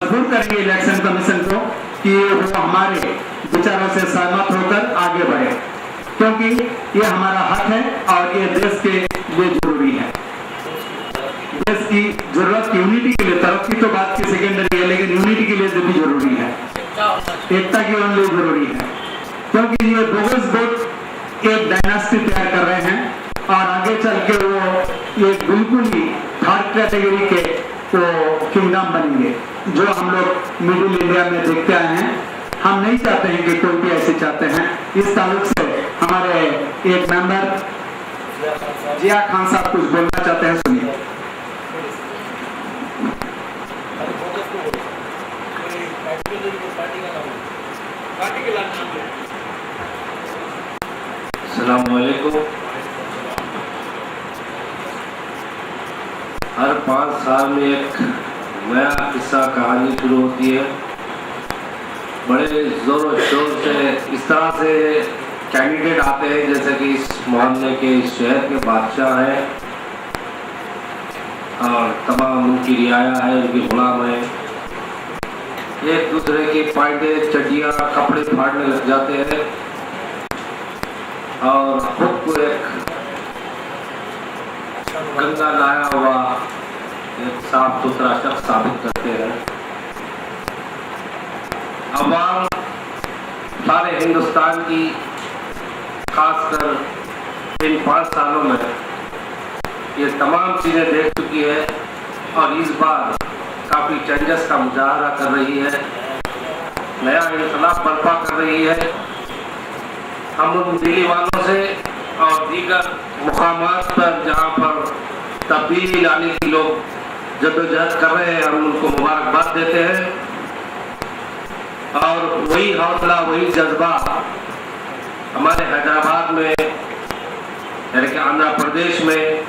मजबूर करेंगे election commission को कि वो हमारे विचारों से सहमत होकर आगे बढ़े, क्योंकि ये हमारा हक है और ये देश के लिए जरूरी है। देश की जरूरत यूनिटी के लिए, तरक्की तो बात की सेकेंडरी है, लेकिन यूनिटी के लिए भी जरूरी है, एकता के लिए जरूरी है, क्योंकि ये बोगस वोट एक डायनास्टी तैयार कर रहे हैं और आगे चल के वो एक बिल्कुल ही थर्ड कैटेगरी के वो किंगडम बनेंगे, जो हम लोग मिडिल इंडिया में देखते आए हैं। हम नहीं चाहते हैं कि कोई भी ऐसे चाहते हैं। इस ताल्लुक से हमारे एक मेंबर जिया खान साहब कुछ बोलना चाहते हैं, सुनिए। अस्सलाम वालेकुम। हर 5 साल में एक नया किस्सा कहानी शुरू होती है। बड़े जोरों शोर से इस तरह से कैंडिडेट आते हैं जैसे कि इस मोहल्ले के, इस शहर के बादशाह हैं और तमाम उनकी रियाया है, उनकी गुलाम है। एक दूसरे के पाइटे, चड्डियाँ, कपड़े फाड़ने लग जाते हैं और खुद को एक गंगा लाया हुआ एक साफ सुथरा शख्स साबित करते हैं। अवाम सारे हिंदुस्तान की खासकर इन 5 सालों में ये तमाम चीज़ें देख चुकी है और इस बार काफ़ी चेंजेस का मुजाहरा कर रही है, नया इंकलाब बर्पा कर रही है। हम उन दिल्ली वालों से और दीगर मुकामात पर जहाँ पर तब्दीली लाने की लोग जद्दोजहद कर रहे हैं, हम उनको मुबारकबाद देते हैं और वही हौसला, वही जज्बा हमारे हैदराबाद में, यानी कि आंध्र प्रदेश में,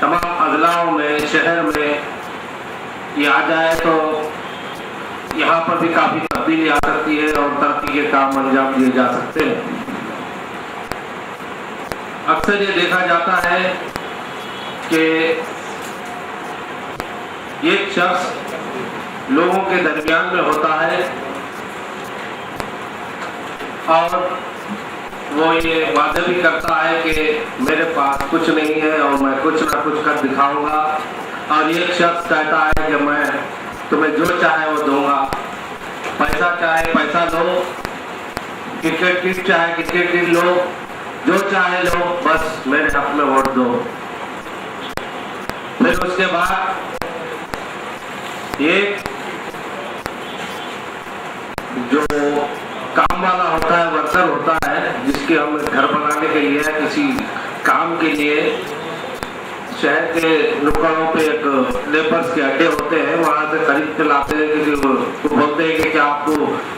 तमाम अजलाओं में, शहर में ये आ जाए तो यहाँ पर भी काफ़ी तब्दीली आ सकती है और तरक्की के काम अंजाम दिए जा सकते हैं। अक्सर ये देखा जाता है कि एक शख्स लोगों के दरमियान में होता है और वो ये वादा भी करता है कि मेरे पास कुछ नहीं है और मैं कुछ ना कुछ कर दिखाऊंगा, और एक शख्स कहता है कि मैं तुम्हें जो चाहे वो दूंगा, पैसा चाहे पैसा लो, क्रिकेट किट चाहे क्रिकेट किट लो, जो चाहे लो, बस मेरे हक में वोट दो। फिर उसके बाद एक जो काम वाला होता है, वर्कर होता है, जिसके हम घर बनाने के लिए, किसी काम के लिए शहर के नुक्कड़ों पे एक लेबर्स के अड्डे होते हैं, वहां से खरीद के लाते हैं। किसी को बोलते हैं कि क्या आपको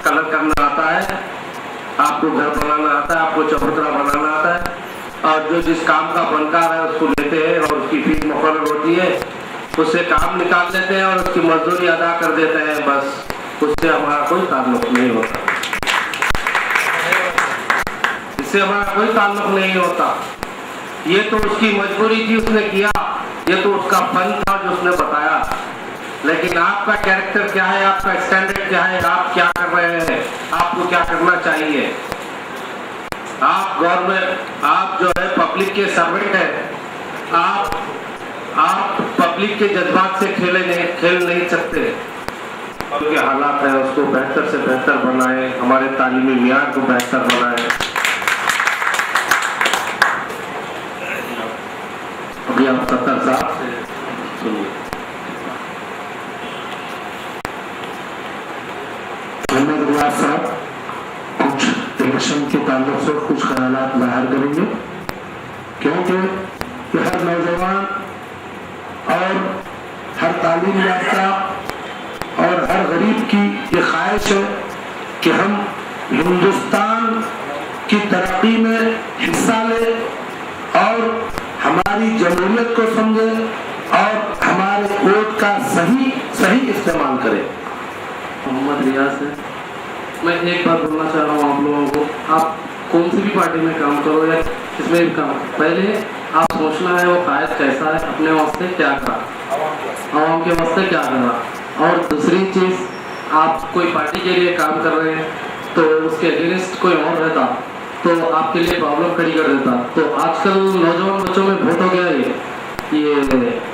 कलर करना आता है, आपको घर बनाना आता है, आपको चबूतरा बनाना आता है, और जो जिस काम का बनकार है उसको लेते हैं और उसकी फीस मुकर्रर होती है, उससे काम निकाल लेते हैं और उसकी मजदूरी अदा कर देते हैं। बस उससे हमारा कोई ताल्लुक नहीं होता, इससे हमारा कोई ताल्लुक नहीं होता। ये तो उसकी मजबूरी थी, उसने किया, ये तो उसका फन था जो उसने बताया। लेकिन आपका कैरेक्टर क्या है, आपका स्टैंडर्ड क्या है, आप क्या कर रहे हैं, आपको क्या करना चाहिए? आप गवर्नमेंट, आप जो है पब्लिक के सर्वेंट है, आप पब्लिक के जज्बात से खेल नहीं सकते। उनके हालात है उसको बेहतर से बेहतर बनाए, हमारे तालीमी मियार को बेहतर बनाए। अभी आप सत्तर साहब से सुनिए। साहब कुछ इलेक्शन के ताल्लुक से कुछ ख्यालात बाहर करेंगे, क्योंकि हर नौजवान और हर तालीम याफ्ता और हर गरीब की ये ख्वाहिश है कि हम हिंदुस्तान की तरक्की में हिस्सा ले और हमारी जमहूरियत को समझे और हमारे वोट का सही इस्तेमाल करें। मोहम्मद रियाज है। मैं एक बात बोलना चाह रहा हूँ आप लोगों को, आप कौन सी भी पार्टी में काम करो या इसमें भी काम, पहले आप सोचना है वो कायद कैसा है, अपने वास्ते क्या करा, आवाम के वास्ते क्या करा। और दूसरी चीज़, आप कोई पार्टी के लिए काम कर रहे हैं तो उसके अगेंस्ट कोई और रहता तो आपके लिए प्रॉब्लम खड़ी कर देता। तो आजकल नौजवान बच्चों में बहुत हो गया ये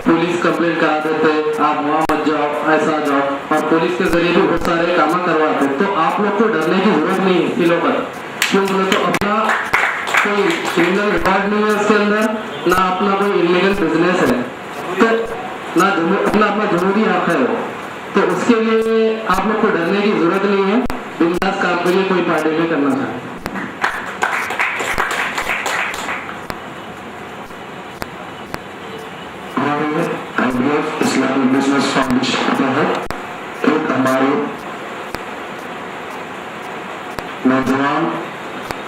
पुलिस कंप्लेंट करा देते, आप वहाँ मत जाओ, ऐसा जाओ, और पुलिस के जरिए भी बहुत सारे काम करवाते। तो आप लोग को डरने की जरूरत नहीं है फीलों पर, क्यों बोले तो अपना कोई क्रिमिनल रिकॉर्ड नहीं है उसके अंदर, ना अपना कोई इलीगल बिजनेस है, तो ना अपना जरूरी हक है वो। तो उसके लिए आप लोग को डरने की जरूरत नहीं है, बिंदास काम के लिए कोई पार्टी में करना चाहे। इस्लामिक बिजनेस फाउंडेशन के तहत एक हमारे नौजवान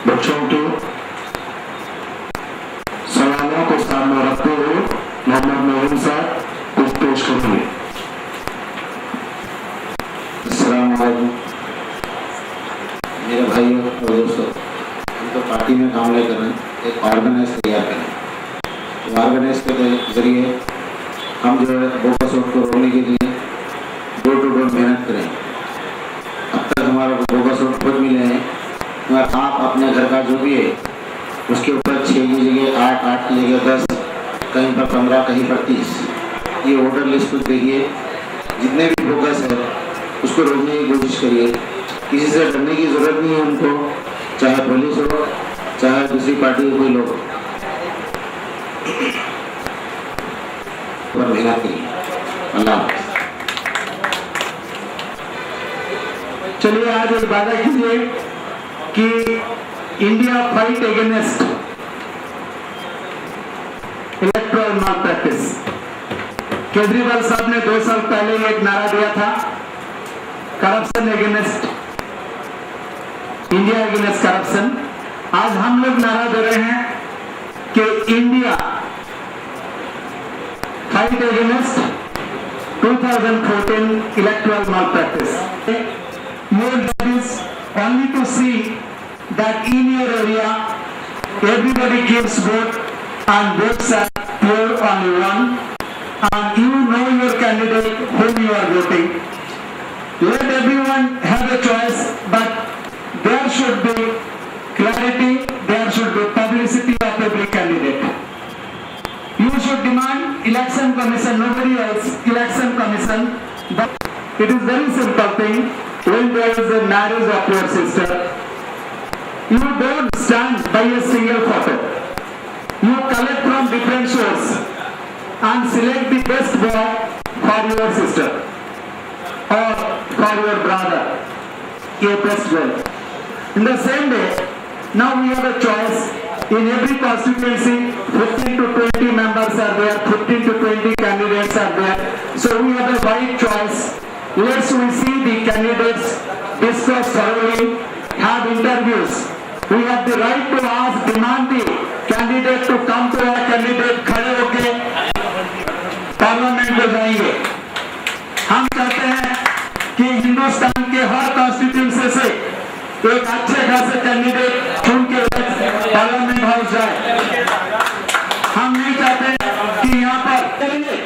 बच्चों के सवालों को सामने रखते हुए मोहम्मद नईम साहब कुछ पेश करेंगे। अस्सलाम वालेकुम मेरे भाइयों और दोस्तों, हम तो पार्टी में काम नहीं कर रहे हैं, एक ऑर्गेनाइज तैयार करें। ऑर्गेनाइज के जरिए हम जो है बोगस वोट को रोकने के लिए डोर टू डोर मेहनत करें। अब तक हमारे को बोगस वोट बहुत मिले हैं, मगर आप अपने घर का जो भी है उसके ऊपर 6 की जगह 8, 8 की जगह 10, कहीं पर 15, कहीं पर 30 ये वोटर लिस्ट को देखिए। जितने भी बोगस है उसको रोकने की कोशिश करिए। किसी से डरने की ज़रूरत नहीं है उनको, चाहे पुलिस हो चाहे दूसरी पार्टी के कोई लोग हो, पर मेहनत करिए। अल्लाह हाफ़िज़। चलिए आज एक वादा कीजिए कि इंडिया फाइट अगेंस्ट इलेक्टोरल माल प्रैक्टिस। केजरीवाल साहब ने 2 साल पहले एक नारा दिया था, corruption against India against corruption. आज हम लोग नारा दे रहे हैं कि India fight against 2014 electoral malpractice. Your job is only to see that in your area everybody gives vote and votes are pure only one, and you know your candidate whom you are voting. Let everyone have a choice, but there should be clarity, there should be publicity of every candidate. You should demand election commission, nobody else, election commission. But it is very simple thing. When there is a marriage of your sister, you don't stand by a single photo. You collect from different sources and select the best boy for your sister or for your brother, a best girl. In the same way, now we have a choice. In every constituency, 15 to 20 members are there, 15 to 20 candidates are there. So we have a wide choice. Let's we see the candidates, discuss thoroughly, have interviews. We have the right to ask, demand the candidate to come to our candidate, खड़े होके parliament में जाएंगे। हम चाहते हैं कि हिंदुस्तान के हर constituency से एक अच्छे खासे कैंडिडेट चुन के पार्लियामेंट हाउस जाए। हम नहीं चाहते कि यहाँ पर चलेंगे,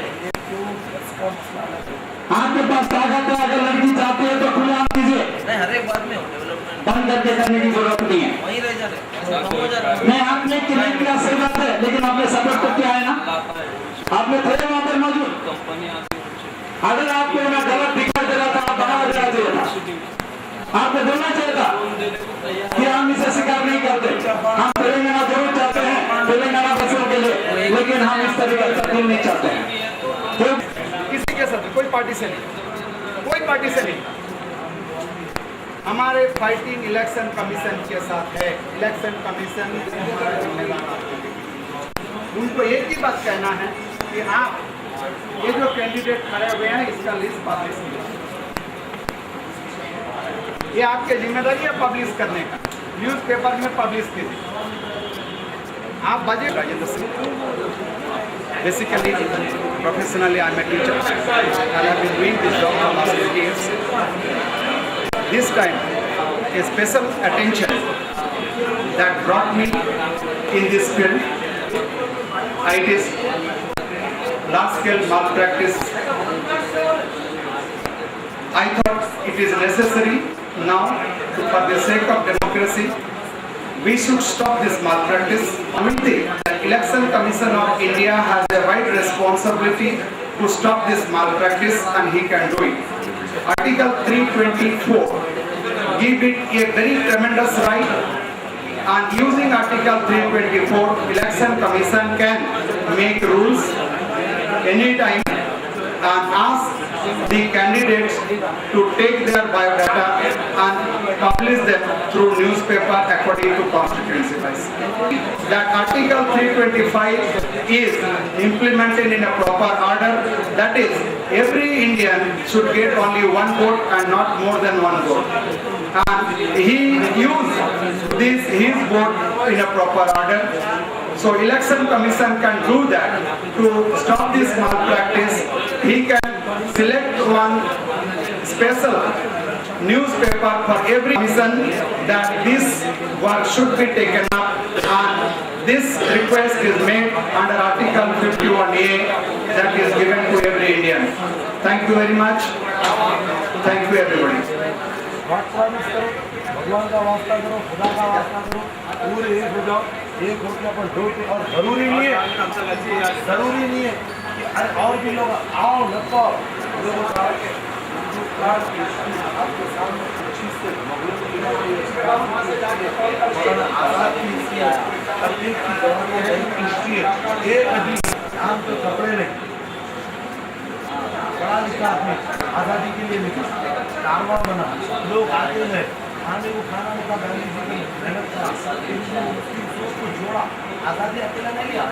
आपके पास ताकत है, अगर लड़की चाहती है तो खुले आम कीजिए, बंद करके करने की जरूरत नहीं है। मैं आपने क्लेम किया सही बात है, लेकिन आपने सपोर्ट तो किया है ना, आपने थे वहां पर मौजूद। अगर आपको मैं गलत दिखा दे रहा था, आप बना देना चाहिए था, आपको बोलना चाहिए था कि हम इसे स्वीकार नहीं करते, हम तेलंगाना जरूर चाहते हैं, तेलंगाना बच्चों के लिए, लेकिन हम इस तरीके का तब्दील नहीं चाहते हैं। किसी के साथ कोई पार्टी से नहीं, कोई पार्टी से नहीं, हमारे फाइटिंग इलेक्शन कमीशन के साथ है। इलेक्शन कमीशन हमारे जिम्मेदार, उनको एक ही बात कहना है कि आप ये जो कैंडिडेट खड़े हुए हैं इसका लिस्ट पब्लिश कीजिए। ये आपकी जिम्मेदारी है पब्लिश करने का, न्यूज़पेपर में पब्लिश कीजिए। आप बजे Rajendra Singh, basically professionally I am a teacher, I have been doing this job for last 8 years. This time, a special attention that brought me in this field, it is large-scale malpractice I thought it is necessary now, for the sake of democracy, we should stop this malpractice. Committee, the Election Commission of India has a wide responsibility to stop this malpractice, and he can do it. Article 324 give it a very tremendous right, and using Article 324, Election Commission can make rules anytime and ask the candidates to take their biodata and publish them through newspaper according to constituency wise. That Article 325 is implemented in a proper order. That is, every Indian should get only one vote and not more than one vote. And he used his vote in a proper order. So Election Commission can do that to stop this malpractice. He can select one special newspaper for every commission that this work should be taken up, and this request is made under Article 51A that is given to every Indian. Thank you very much. Thank you everybody. भगवान का वास्ता करो, खुदा का वास्ता करो, पूरे एक हो जाओ, एक होकर अपन दो। और जरूरी नहीं है कि अरे और भी लोग आओ नको आपके सामने अच्छी से एक आम तो कपड़े नहीं, पढ़ा लिखा आदमी आज़ादी के लिए निकला, कारवां बना, लोग आते हैं खाने को, खाना का गांधी जी की मेहनत करा, उसकी सोच को जोड़ा। आज़ादी अकेला नहीं लिया,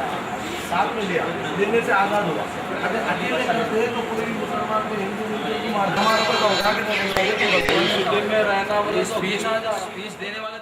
साथ में लिया, लेने से आज़ाद हुआ। अगर अकेले करते हैं तो कोई मुसलमान को हिंदू को मार, हमारे को उठा के स्पीच देने वाले